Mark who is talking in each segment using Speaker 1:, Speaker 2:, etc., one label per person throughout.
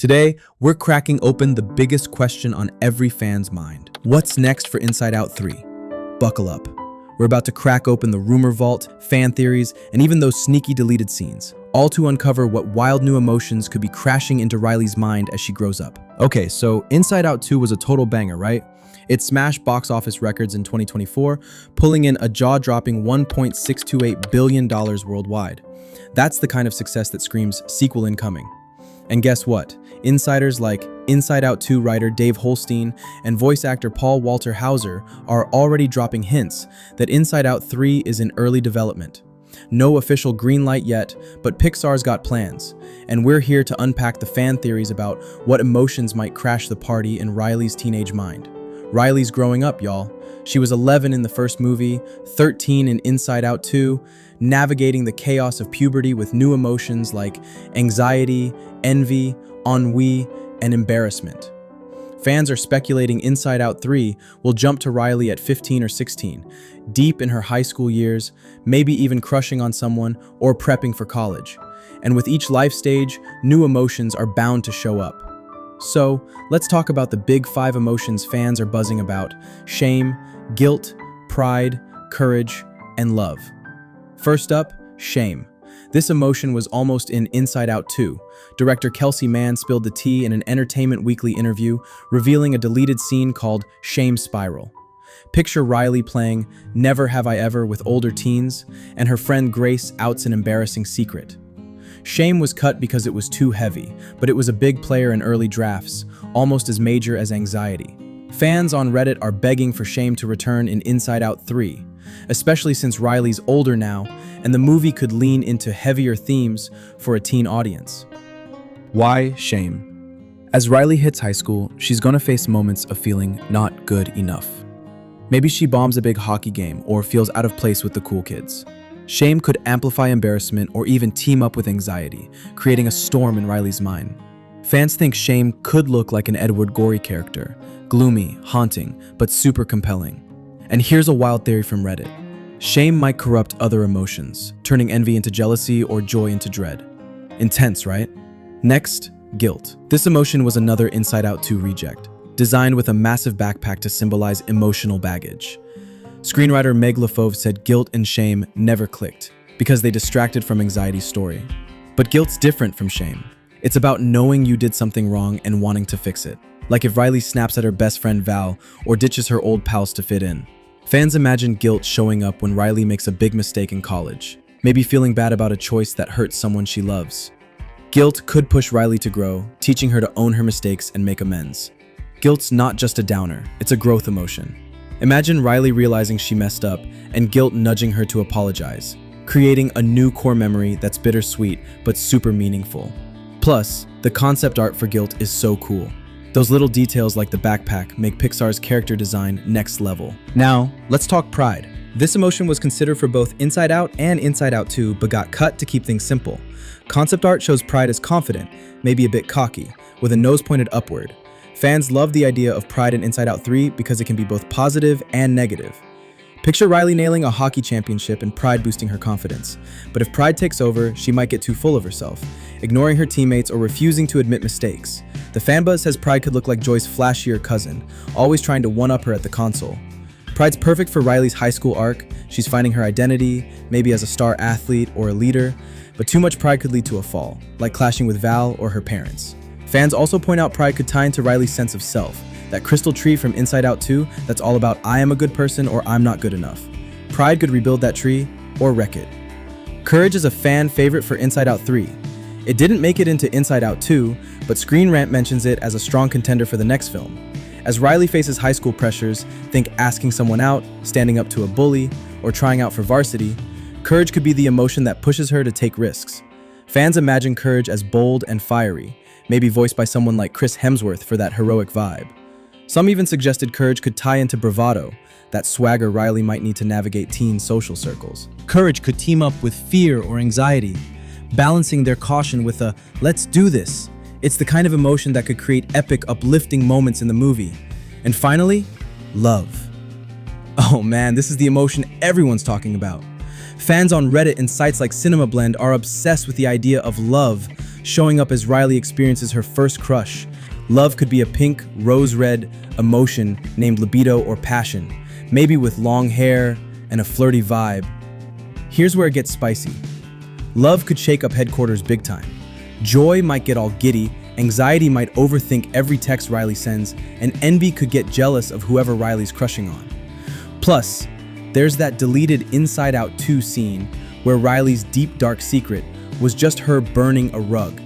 Speaker 1: Today, we're cracking open the biggest question on every fan's mind. What's next for Inside Out 3? Buckle up. We're about to crack open the rumor vault, fan theories, and even those sneaky deleted scenes, all to uncover what wild new emotions could be crashing into Riley's mind as she grows up. Okay, so Inside Out 2 was a total banger, right? It smashed box office records in 2024, pulling in a jaw-dropping $1.628 billion worldwide. That's the kind of success that screams sequel incoming. And guess what? Insiders like Inside Out 2 writer Dave Holstein and voice actor Paul Walter Hauser are already dropping hints that Inside Out 3 is in early development. No official green light yet, but Pixar's got plans, and we're here to unpack the fan theories about what emotions might crash the party in Riley's teenage mind. Riley's growing up, y'all. She was 11 in the first movie, 13 in Inside Out 2, navigating the chaos of puberty with new emotions like anxiety, envy, ennui, and embarrassment. Fans are speculating Inside Out 3 will jump to Riley at 15 or 16, deep in her high school years, maybe even crushing on someone or prepping for college. And with each life stage, new emotions are bound to show up. So, let's talk about the big 5 emotions fans are buzzing about: shame, guilt, pride, courage, and love. First up, shame. This emotion was almost in Inside Out 2. Director Kelsey Mann spilled the tea in an Entertainment Weekly interview, revealing a deleted scene called Shame Spiral. Picture Riley playing Never Have I Ever with older teens, and her friend Grace outs an embarrassing secret. Shame was cut because it was too heavy, but it was a big player in early drafts, almost as major as anxiety. Fans on Reddit are begging for shame to return in Inside Out 3, especially since Riley's older now, and the movie could lean into heavier themes for a teen audience. Why shame? As Riley hits high school, she's gonna face moments of feeling not good enough. Maybe she bombs a big hockey game or feels out of place with the cool kids. Shame could amplify embarrassment or even team up with anxiety, creating a storm in Riley's mind. Fans think shame could look like an Edward Gorey character, gloomy, haunting, but super compelling. And here's a wild theory from Reddit. Shame might corrupt other emotions, turning envy into jealousy or joy into dread. Intense, right? Next, guilt. This emotion was another Inside Out 2 reject, designed with a massive backpack to symbolize emotional baggage. Screenwriter Meg LaFauve said guilt and shame never clicked because they distracted from anxiety's story. But guilt's different from shame. It's about knowing you did something wrong and wanting to fix it. Like if Riley snaps at her best friend Val or ditches her old pals to fit in. Fans imagine guilt showing up when Riley makes a big mistake in college, maybe feeling bad about a choice that hurts someone she loves. Guilt could push Riley to grow, teaching her to own her mistakes and make amends. Guilt's not just a downer, it's a growth emotion. Imagine Riley realizing she messed up and guilt nudging her to apologize, creating a new core memory that's bittersweet but super meaningful. Plus, the concept art for guilt is so cool. Those little details like the backpack make Pixar's character design next level. Now, let's talk pride. This emotion was considered for both Inside Out and Inside Out 2, but got cut to keep things simple. Concept art shows pride as confident, maybe a bit cocky, with a nose pointed upward. Fans love the idea of pride in Inside Out 3 because it can be both positive and negative. Picture Riley nailing a hockey championship and pride boosting her confidence. But if pride takes over, she might get too full of herself, ignoring her teammates or refusing to admit mistakes. The fanbuzz says pride could look like Joy's flashier cousin, always trying to one-up her at the console. Pride's perfect for Riley's high school arc. She's finding her identity, maybe as a star athlete or a leader, but too much pride could lead to a fall, like clashing with Val or her parents. Fans also point out pride could tie into Riley's sense of self, that crystal tree from Inside Out 2 that's all about I am a good person or I'm not good enough. Pride could rebuild that tree or wreck it. Courage is a fan favorite for Inside Out 3. It didn't make it into Inside Out 2, but Screen Rant mentions it as a strong contender for the next film. As Riley faces high school pressures, think asking someone out, standing up to a bully, or trying out for varsity, courage could be the emotion that pushes her to take risks. Fans imagine courage as bold and fiery, maybe voiced by someone like Chris Hemsworth for that heroic vibe. Some even suggested courage could tie into bravado, that swagger Riley might need to navigate teen social circles. Courage could team up with fear or anxiety, balancing their caution with a let's do this. It's the kind of emotion that could create epic, uplifting moments in the movie. And finally, love. Oh man, this is the emotion everyone's talking about. Fans on Reddit and sites like CinemaBlend are obsessed with the idea of love, showing up as Riley experiences her first crush. Love could be a pink, rose-red emotion named libido or passion, maybe with long hair and a flirty vibe. Here's where it gets spicy. Love could shake up headquarters big time. Joy might get all giddy, anxiety might overthink every text Riley sends, and envy could get jealous of whoever Riley's crushing on. Plus, there's that deleted Inside Out 2 scene where Riley's deep dark secret was just her burning a rug.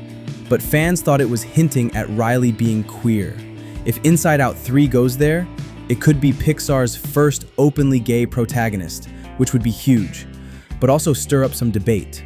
Speaker 1: But fans thought it was hinting at Riley being queer. If Inside Out 3 goes there, it could be Pixar's first openly gay protagonist, which would be huge, but also stir up some debate.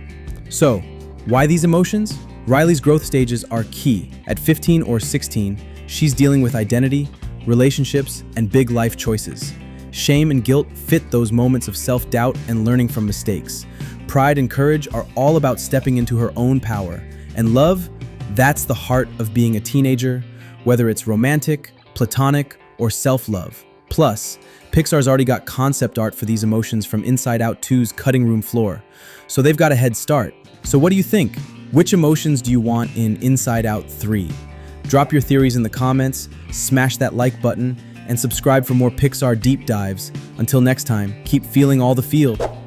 Speaker 1: So, why these emotions? Riley's growth stages are key. At 15 or 16, she's dealing with identity, relationships, and big life choices. Shame and guilt fit those moments of self-doubt and learning from mistakes. Pride and courage are all about stepping into her own power. And love, that's the heart of being a teenager, whether it's romantic, platonic, or self-love. Plus, Pixar's already got concept art for these emotions from Inside Out 2's cutting room floor, so they've got a head start. So what do you think? Which emotions do you want in Inside Out 3? Drop your theories in the comments, smash that like button, and subscribe for more Pixar deep dives. Until next time, keep feeling all the feel.